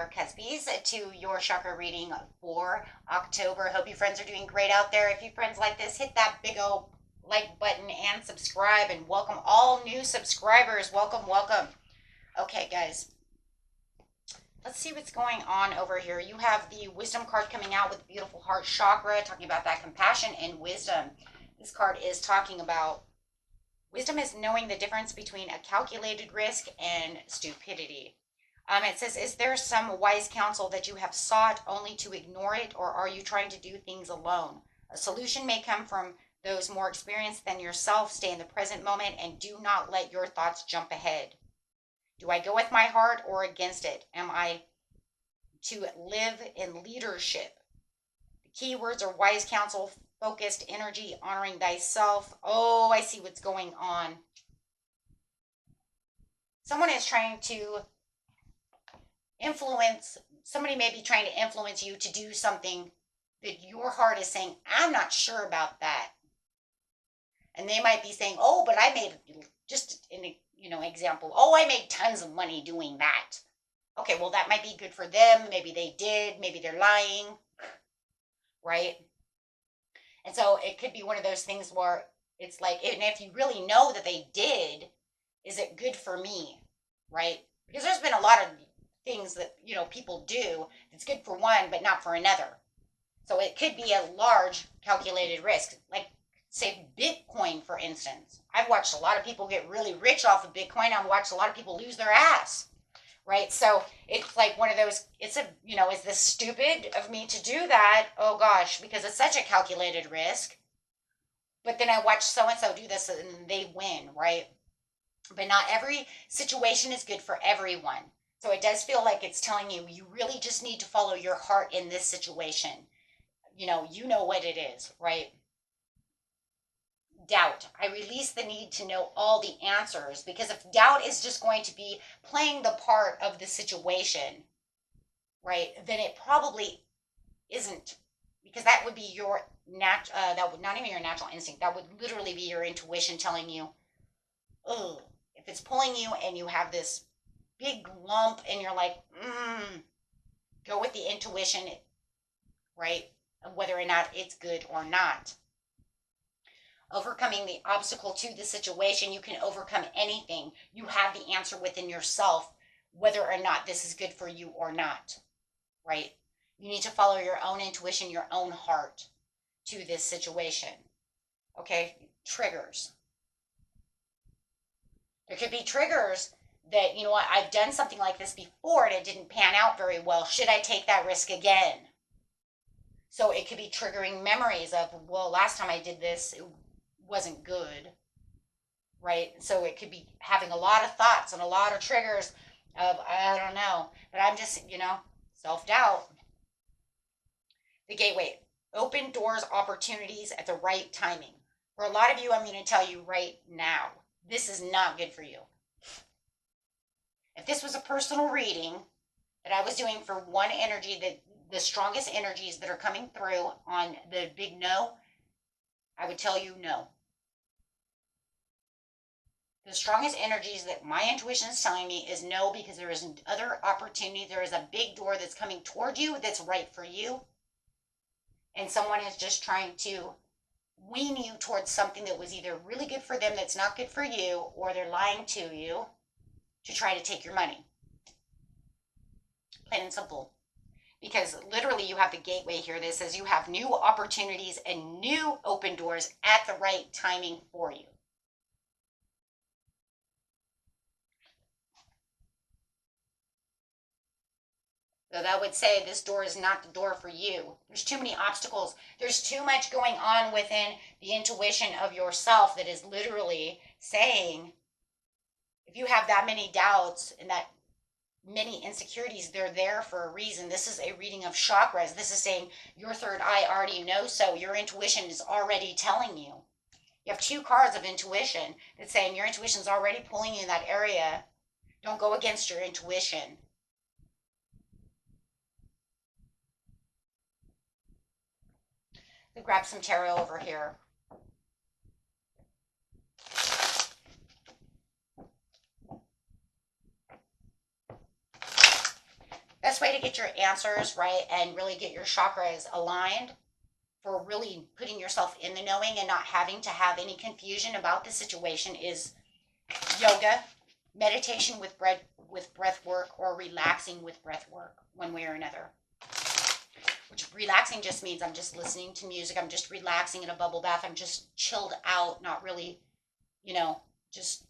there, Cuspies, to your chakra reading for October. Hope you friends are doing great out there. If you friends like this, hit that big old like button and subscribe, and welcome all new subscribers. Welcome, welcome. Okay, guys, let's see what's going on over here. You have the wisdom card coming out with beautiful heart chakra, talking about that compassion and wisdom. This card is talking about wisdom is knowing the difference between a calculated risk and stupidity. It says, is there some wise counsel that you have sought only to ignore it, or are you trying to do things alone? A solution may come from those more experienced than yourself. Stay in the present moment and do not let your thoughts jump ahead. Do I go with my heart or against it? Am I to live in leadership? The key words are wise counsel, focused energy, honoring thyself. Oh, I see what's going on. Someone is trying to influence, somebody may be trying to influence you to do something that your heart is saying, I'm not sure about that. And they might be saying, oh, but I made, just an example, oh, I made tons of money doing that. Okay, well, that might be good for them. Maybe they did. Maybe they're lying, right? And so it could be one of those things where it's like, and if you really know that they did, is it good for me, right? Because there's been a lot of things that, people do that's good for one, but not for another. So it could be a large calculated risk, like say Bitcoin, for instance. I've watched a lot of people get really rich off of Bitcoin. I've watched a lot of people lose their ass, right? So it's like one of those, it's is this stupid of me to do that? Oh gosh, because it's such a calculated risk. But then I watch so-and-so do this and they win, right? But not every situation is good for everyone. So it does feel like it's telling you, you really just need to follow your heart in this situation. You know what it is, right? Doubt. I release the need to know all the answers, because if doubt is just going to be playing the part of the situation, right, then it probably isn't, because that would be your that would not even your natural instinct. That would literally be your intuition telling you, oh, if it's pulling you and you have this big lump and you're like, go with the intuition, right, of whether or not it's good or not. Overcoming the obstacle to the situation. You can overcome anything. You have the answer within yourself, whether or not this is good for you or not, right? You need to follow your own intuition, your own heart to this situation. Okay, triggers. There could be triggers that, you know what, I've done something like this before and it didn't pan out very well. Should I take that risk again? So it could be triggering memories of, well, last time I did this, it wasn't good, right? So it could be having a lot of thoughts and a lot of triggers of, I don't know, but I'm just, self-doubt. The gateway. Open doors, opportunities at the right timing. For a lot of you, I'm going to tell you right now, this is not good for you. If this was a personal reading that I was doing for one energy, that the strongest energies that are coming through on the big no, I would tell you no. The strongest energies that my intuition is telling me is no, because there is other opportunity. There is a big door that's coming toward you that's right for you. And someone is just trying to wean you towards something that was either really good for them that's not good for you, or they're lying to you to try to take your money. Plain and simple. Because literally you have the gateway here that says you have new opportunities and new open doors at the right timing for you. So that would say this door is not the door for you. There's too many obstacles. There's too much going on within the intuition of yourself that is literally saying, if you have that many doubts and that many insecurities, they're there for a reason. This is a reading of chakras. This is saying your third eye already knows so. Your intuition is already telling you. You have two cards of intuition that's saying your intuition is already pulling you in that area. Don't go against your intuition. We'll grab some tarot over here. Best best way to get your answers, right, and really get your chakras aligned for really putting yourself in the knowing and not having to have any confusion about the situation is yoga, meditation with breath work, or relaxing with breath work, one way or another. Which relaxing just means I'm just listening to music. I'm just relaxing in a bubble bath. I'm just chilled out, not really, just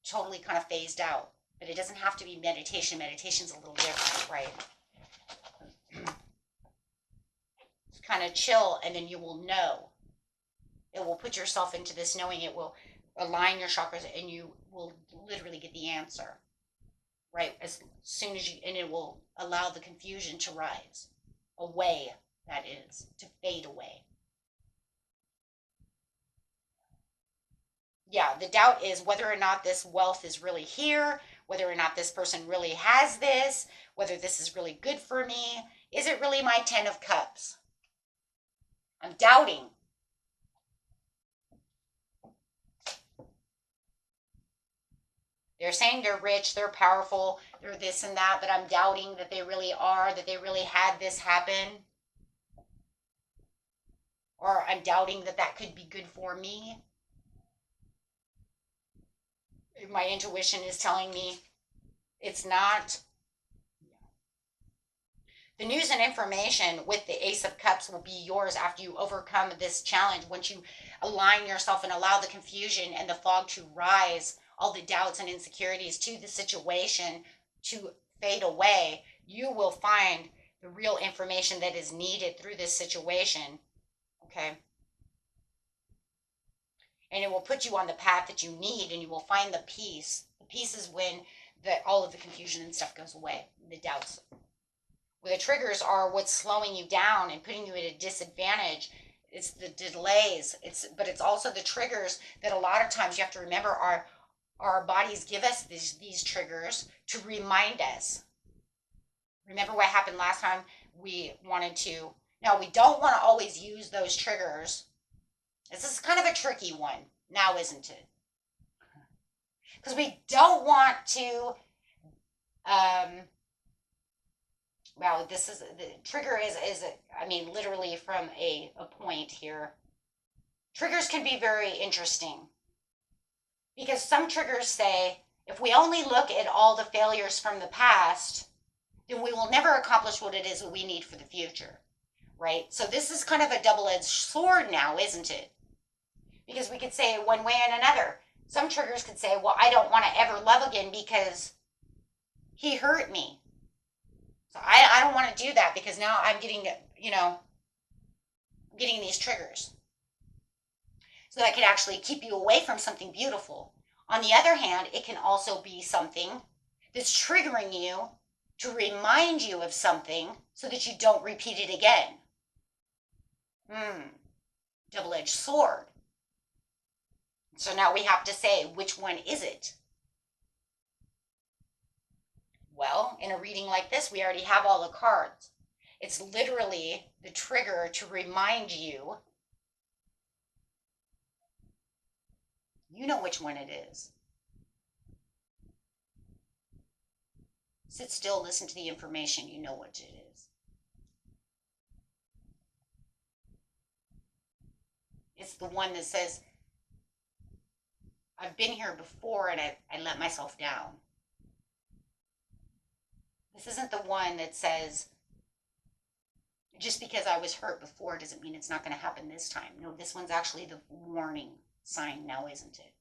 totally kind of phased out. But it doesn't have to be meditation. Meditation's a little different, right? Kind of chill, and then you will know. It will put yourself into this knowing. It will align your chakras, and you will literally get the answer, right? As soon as and it will allow the confusion to rise away, that is, to fade away. Yeah, the doubt is whether or not this wealth is really here, whether or not this person really has this, whether this is really good for me. Is it really my 10 of Cups? I'm doubting. They're saying they're rich, they're powerful, they're this and that, but I'm doubting that they really are, that they really had this happen. Or I'm doubting that that could be good for me. My intuition is telling me it's not. The news and information with the Ace of Cups will be yours after you overcome this challenge. Once you align yourself and allow the confusion and the fog to rise, all the doubts and insecurities to the situation to fade away, you will find the real information that is needed through this situation. Okay? And it will put you on the path that you need, and you will find the peace. The peace is when all of the confusion and stuff goes away, the doubts. The triggers are what's slowing you down and putting you at a disadvantage. It's the delays. But it's also the triggers that a lot of times you have to remember our bodies give us these triggers to remind us. Remember what happened last time? We wanted to. Now, we don't want to always use those triggers. This is kind of a tricky one now, isn't it? Because we don't want to well, this is the trigger is I mean, literally from a point here. Triggers can be very interesting because some triggers say if we only look at all the failures from the past, then we will never accomplish what it is that we need for the future, right? So this is kind of a double-edged sword now, isn't it? Because we could say it one way and another. Some triggers could say, well, I don't want to ever love again because he hurt me. So I don't want to do that because now I'm getting, I'm getting these triggers. So that could actually keep you away from something beautiful. On the other hand, it can also be something that's triggering you to remind you of something so that you don't repeat it again. Double-edged sword. So now we have to say, which one is it? Well, in a reading like this, we already have all the cards. It's literally the trigger to remind you. You know which one it is. Sit still, listen to the information. You know what it is. It's the one that says, I've been here before and I let myself down. This isn't the one that says, just because I was hurt before doesn't mean it's not going to happen this time. No, this one's actually the warning sign now, isn't it?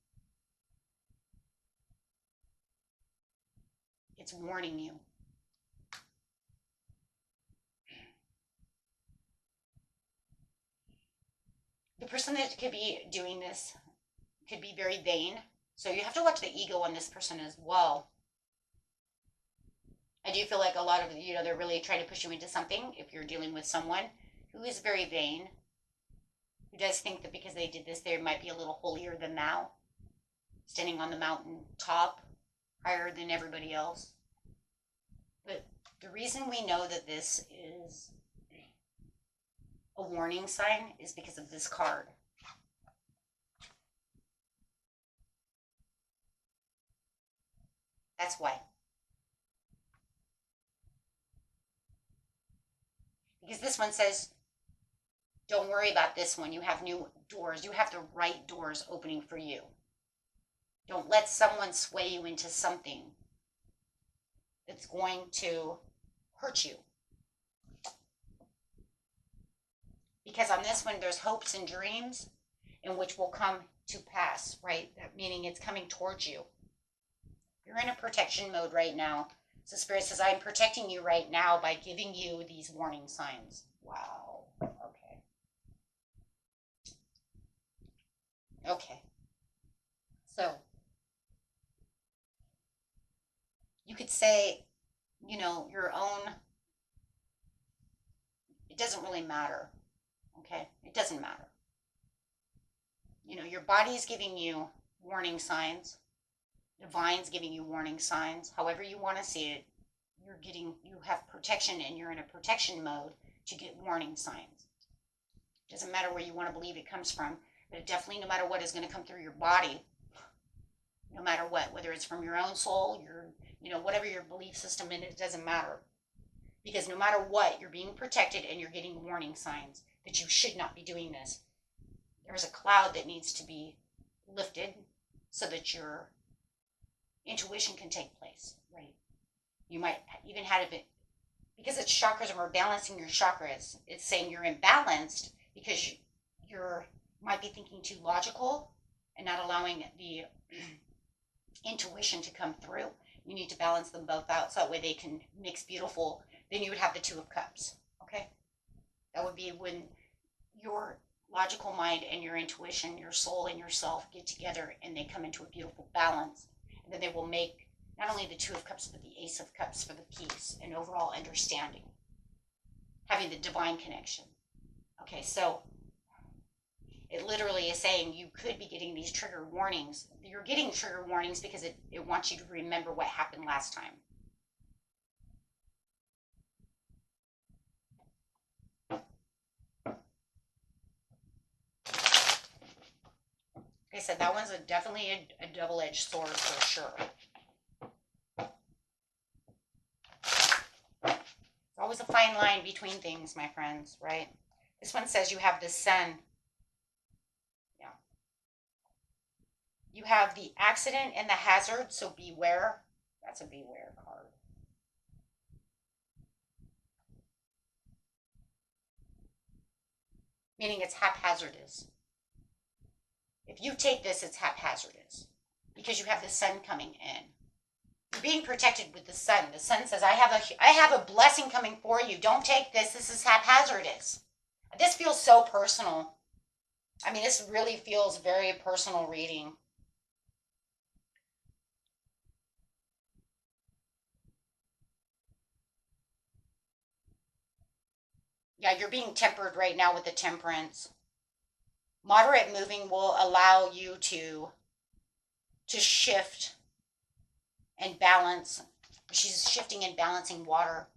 It's warning you. The person that could be doing this could be very vain. So you have to watch the ego on this person as well. I do feel like a lot of, they're really trying to push you into something if you're dealing with someone who is very vain, who does think that because they did this, they might be a little holier than thou, standing on the mountain top, higher than everybody else. But the reason we know that this is a warning sign is because of this card. That's why. Because this one says, don't worry about this one. You have new doors. You have the right doors opening for you. Don't let someone sway you into something that's going to hurt you. Because on this one, there's hopes and dreams in which will come to pass, right? That meaning it's coming towards you. You're in a protection mode right now. So Spirit says, I'm protecting you right now by giving you these warning signs. Wow. Okay. Okay. So, you could say, you know, your own, it doesn't really matter. Okay? It doesn't matter. You know, your body's giving you warning signs. Divine's giving you warning signs. However you want to see it, you have protection and you're in a protection mode to get warning signs. It doesn't matter where you want to believe it comes from, but it definitely, no matter what, is going to come through your body. No matter what, whether it's from your own soul, whatever your belief system in, it doesn't matter. Because no matter what, you're being protected and you're getting warning signs that you should not be doing this. There's a cloud that needs to be lifted so that your intuition can take place, right? You might even have it, because it's chakras and we're balancing your chakras. It's saying you're imbalanced because you're might be thinking too logical and not allowing the intuition to come through. You need to balance them both out so that way they can mix beautiful. Then you would have the Two of Cups, okay? That would be when your logical mind and your intuition, your soul and yourself get together and they come into a beautiful balance. And then they will make not only the Two of Cups, but the Ace of Cups for the peace and overall understanding. Having the divine connection. Okay, so it literally is saying you could be getting these trigger warnings. You're getting trigger warnings because it wants you to remember what happened last time. Like I said, that one's definitely a double-edged sword for sure. There's always a fine line between things, my friends, right? This one says you have the Sun. Yeah. You have the accident and the hazard, so beware. That's a beware card. Meaning it's haphazardous. If you take this, it's haphazardous because you have the Sun coming in. You're being protected with the Sun. The Sun says, I have a blessing coming for you. Don't take this. This is haphazardous. This feels so personal. I mean, this really feels very personal reading. Yeah, you're being tempered right now with the Temperance. Moderate moving will allow you to shift and balance. She's shifting and balancing water.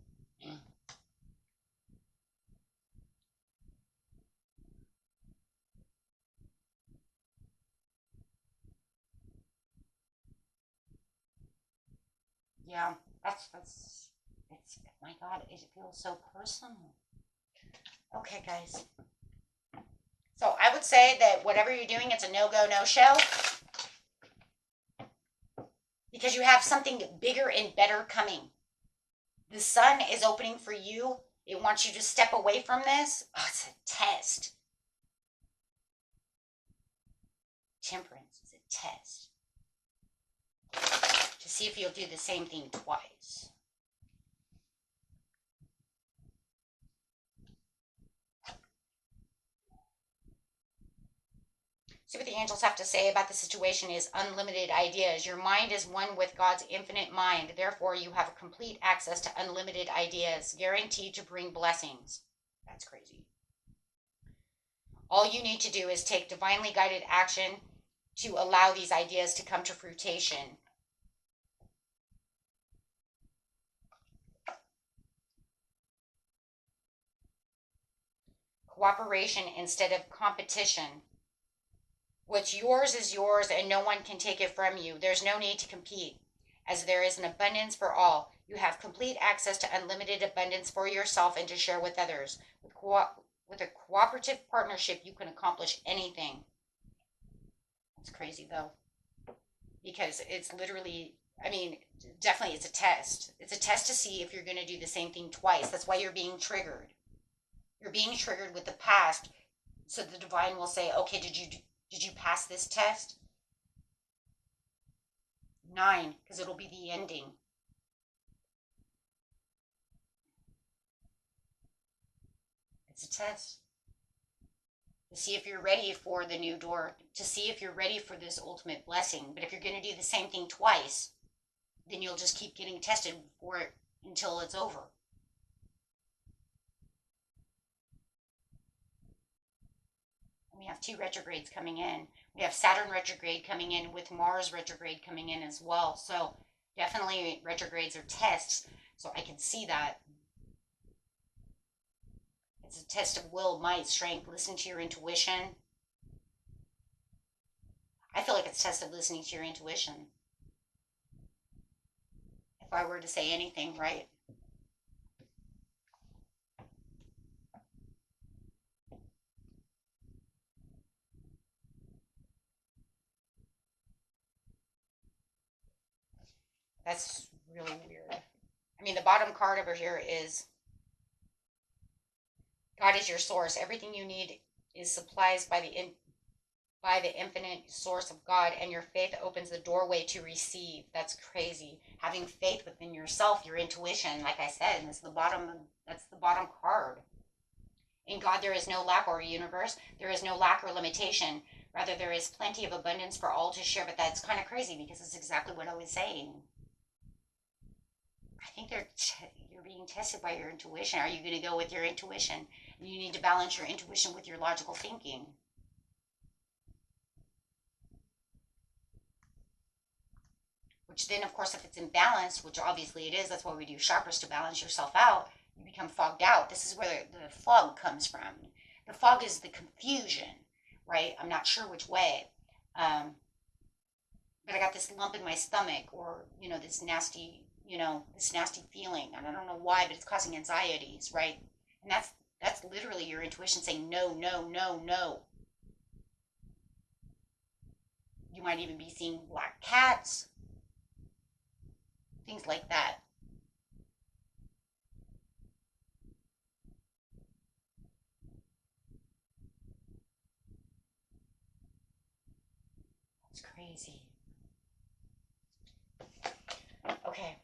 Yeah, it's my God, it feels so personal. Okay, guys. So I would say that whatever you're doing, it's a no-go, no-show. Because you have something bigger and better coming. The Sun is opening for you. It wants you to step away from this. Oh, it's a test. Temperance is a test. To see if you'll do the same thing twice. See what the angels have to say about the situation is unlimited ideas. Your mind is one with God's infinite mind. Therefore, you have complete access to unlimited ideas, guaranteed to bring blessings. That's crazy. All you need to do is take divinely guided action to allow these ideas to come to fruition. Cooperation instead of competition. What's yours is yours and no one can take it from you. There's no need to compete. as there is an abundance for all. You have complete access to unlimited abundance for yourself and to share with others. With a cooperative partnership, you can accomplish anything. It's crazy though, because it's literally, I mean, definitely it's a test. It's a test to see if you're going to do the same thing twice. That's why you're being triggered. You're being triggered with the past, so the divine will say, okay, did you pass this test? 9, because it'll be the ending. It's a test to see if you're ready for the new door, to see if you're ready for this ultimate blessing. But if you're going to do the same thing twice, then you'll just keep getting tested for it until it's over. We have 2 retrogrades coming in. We have Saturn retrograde coming in with Mars retrograde coming in as well. So definitely retrogrades are tests. So I can see that. It's a test of will, might, strength. Listen to your intuition. I feel like it's a test of listening to your intuition. If I were to say anything, right? That's really weird. I mean, the bottom card over here is God is your source. Everything you need is supplies by the infinite source of God, and your faith opens the doorway to receive. That's crazy. Having faith within yourself, your intuition, like I said, and that's the bottom card. In God there is no lack, or universe, there is no lack or limitation. Rather, there is plenty of abundance for all to share. But that's kind of crazy, because it's exactly what I was saying. I think you're being tested by your intuition. Are you going to go with your intuition? You need to balance your intuition with your logical thinking. Which then, of course, if it's imbalanced, which obviously it is, that's why we do chakras, to balance yourself out, you become fogged out. This is where the fog comes from. The fog is the confusion, right? I'm not sure which way. But I got this lump in my stomach, or, this nasty feeling. And I don't know why, but it's causing anxieties, right? And that's literally your intuition saying no, no, no, no. You might even be seeing black cats, things like that. It's crazy. Okay.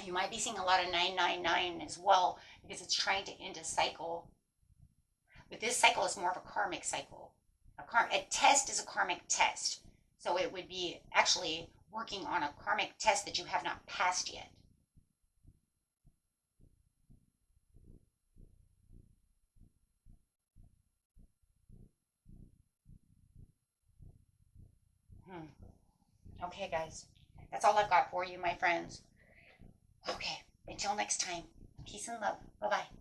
You might be seeing a lot of 999 as well, because it's trying to end a cycle. But this cycle is more of a karmic cycle. A test is a karmic test. So it would be actually working on a karmic test that you have not passed yet. Okay, guys. That's all I've got for you, my friends. Okay, until next time. Peace and love. Bye-bye.